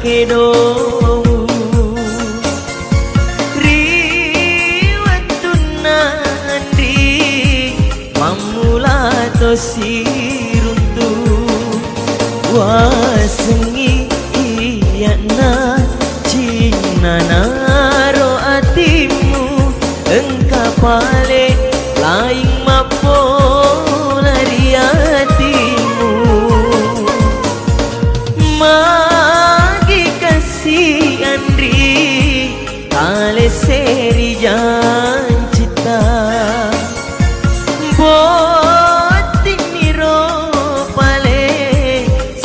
kedomu riwatuna andri mamula tosiruntu wasengi iyana cinana ro atimu engka pale laing mapo lari hatimu magi kasih andri kale seri jancita botin miro pale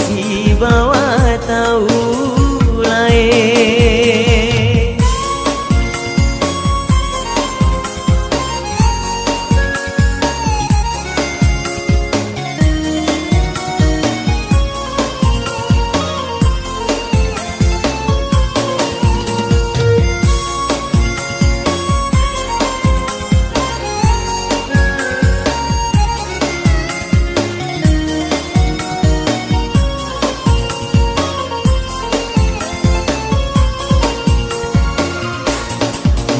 si bawa tahu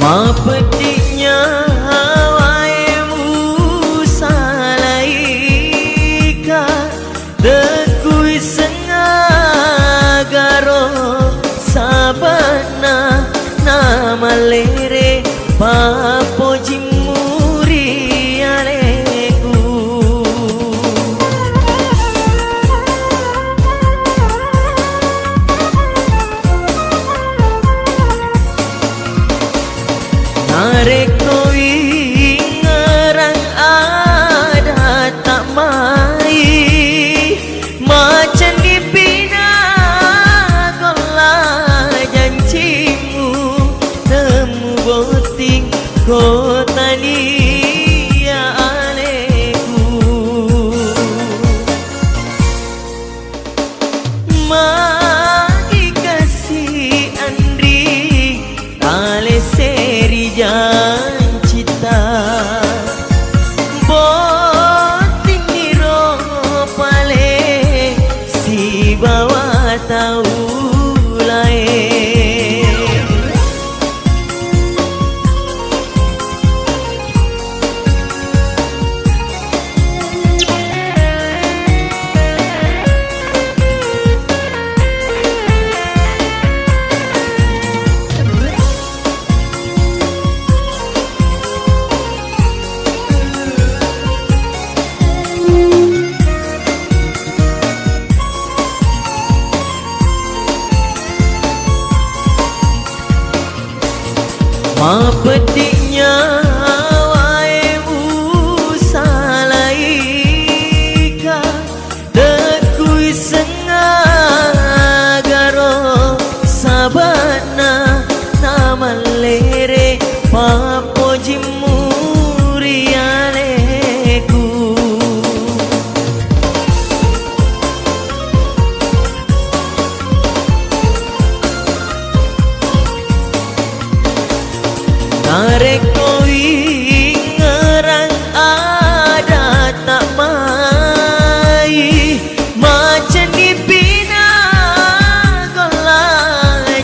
mapetinya hawaimu salaika dekui sengagaro sabana nama lere papo jimuri aleku Nareko ingerang ada tak mai macam dipina gola janjimu temu boting kota dia aleku magi kasih andri kale seri jancita boting niro pale si bawa tahu lain mapetinya hawaimu salaika dekui sengagaro sabana nama lere papo jimuri aleku Nareko ingerang ada tak mai macam dipina gola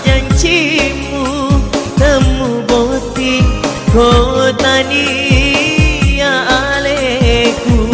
janjimu temu boti kota dia aleku